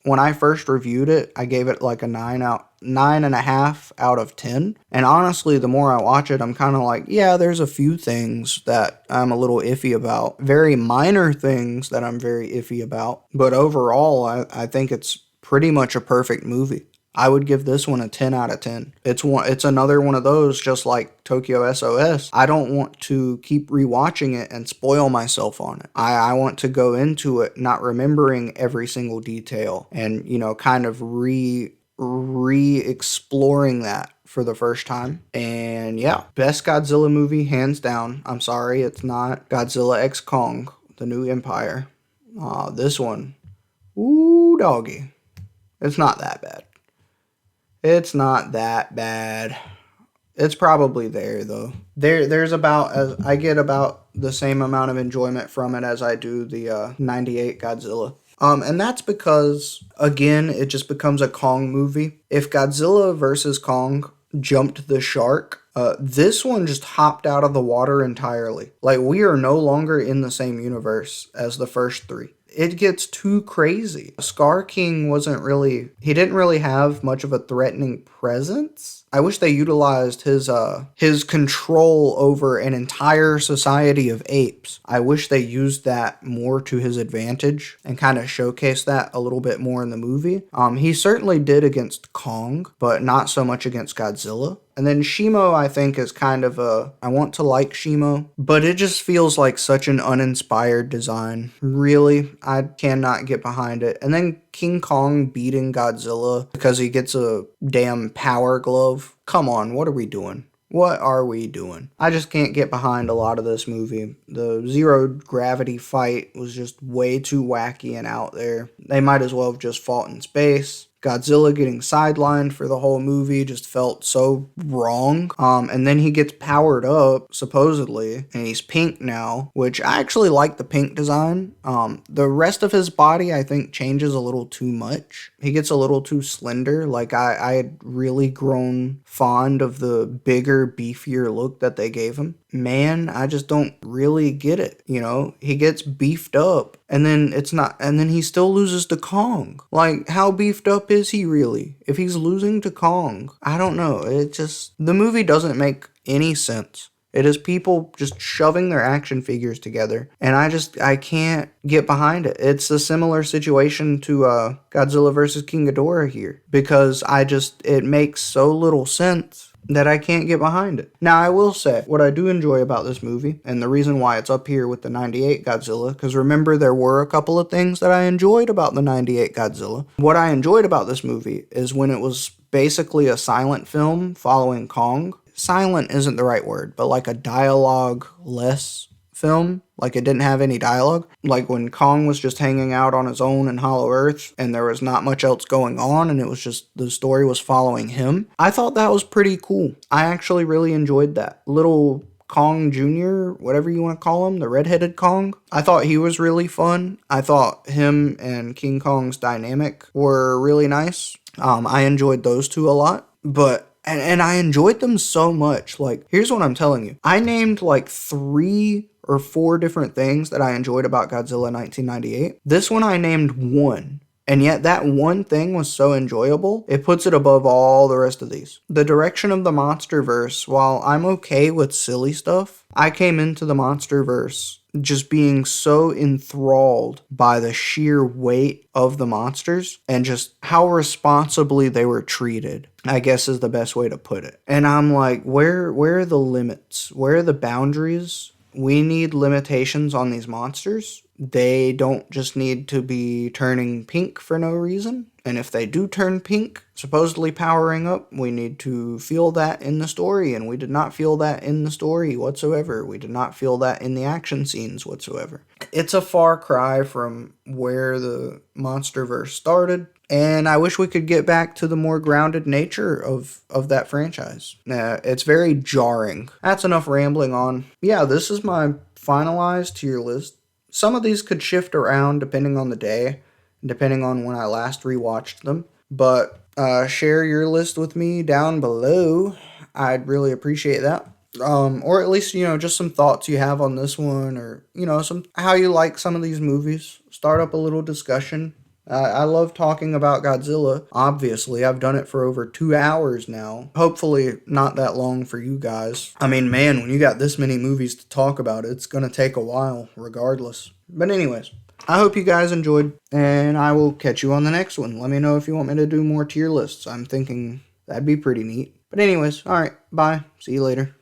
When I first reviewed it, I gave it like a 9.5 out of 10. And honestly, the more I watch it, I'm kind of like, yeah, there's a few things that I'm a little iffy about. Very minor things that I'm very iffy about. But overall, I think it's pretty much a perfect movie. I would give this one a 10 out of 10. It's another one of those, just like Tokyo SOS. I don't want to keep rewatching it and spoil myself on it. I want to go into it not remembering every single detail and, you know, kind of re-exploring that for the first time. And yeah, best Godzilla movie, hands down. I'm sorry, it's not Godzilla x Kong, The New Empire. This one, ooh, doggy. It's not that bad. It's not that bad. It's probably there though. There's about as I get about the same amount of enjoyment from it as I do the 98 Godzilla. And that's because, again, it just becomes a Kong movie. If Godzilla versus Kong jumped the shark, this one just hopped out of the water entirely. Like, we are no longer in the same universe as the first three. It gets too crazy. Scar King he didn't really have much of a threatening presence. I wish they utilized his control over an entire society of apes. I wish they used that more to his advantage and kind of showcased that a little bit more in the movie. He certainly did against Kong, but not so much against Godzilla. And then Shimo, I think, is kind of I want to like Shimo, but it just feels like such an uninspired design. Really, I cannot get behind it. And then King Kong beating Godzilla because he gets a damn power glove. Come on, what are we doing? What are we doing? I just can't get behind a lot of this movie. The zero gravity fight was just way too wacky and out there. They might as well have just fought in space. Godzilla getting sidelined for the whole movie just felt so wrong. And then he gets powered up, supposedly, and he's pink now, which I actually like the pink design. The rest of his body, I think, changes a little too much. He gets a little too slender. Like, I had really grown fond of the bigger, beefier look that they gave him. Man, I just don't really get it. You know, he gets beefed up and then he still loses to Kong. Like, how beefed up is he really? If he's losing to Kong, I don't know. The movie doesn't make any sense. It is people just shoving their action figures together, and I can't get behind it. It's a similar situation to Godzilla vs. King Ghidorah here, because it makes so little sense that I can't get behind it. Now, I will say, what I do enjoy about this movie, and the reason why it's up here with the 98 Godzilla, because remember, there were a couple of things that I enjoyed about the 98 Godzilla. What I enjoyed about this movie is when it was basically a silent film following Kong. Silent isn't the right word, but like a dialogue-less film. Like, it didn't have any dialogue. Like when Kong was just hanging out on his own in Hollow Earth and there was not much else going on and it was just the story was following him. I thought that was pretty cool. I actually really enjoyed that. Little Kong Jr., whatever you want to call him, the redheaded Kong. I thought he was really fun. I thought him and King Kong's dynamic were really nice. I enjoyed those two a lot. And I enjoyed them so much. Like, here's what I'm telling you. I named like 3 or 4 different things that I enjoyed about Godzilla 1998. This one I named 1. And yet that one thing was so enjoyable, it puts it above all the rest of these. The direction of the MonsterVerse, while I'm okay with silly stuff, I came into the MonsterVerse just being so enthralled by the sheer weight of the monsters and just how responsibly they were treated, I guess is the best way to put it. And I'm like, where are the limits? Where are the boundaries? We need limitations on these monsters. They don't just need to be turning pink for no reason. And if they do turn pink, supposedly powering up, we need to feel that in the story. And we did not feel that in the story whatsoever. We did not feel that in the action scenes whatsoever. It's a far cry from where the MonsterVerse started. And I wish we could get back to the more grounded nature of that franchise. It's very jarring. That's enough rambling on. Yeah, this is my finalized tier list. Some of these could shift around depending on the day, depending on when I last rewatched them. But share your list with me down below. I'd really appreciate that. Or at least, just some thoughts you have on this one, or, how you like some of these movies. Start up a little discussion. I love talking about Godzilla. Obviously, I've done it for over 2 hours now. Hopefully not that long for you guys. I mean, man, when you got this many movies to talk about, it's going to take a while regardless. But anyways, I hope you guys enjoyed, and I will catch you on the next one. Let me know if you want me to do more tier lists. I'm thinking that'd be pretty neat. But anyways, alright, bye. See you later.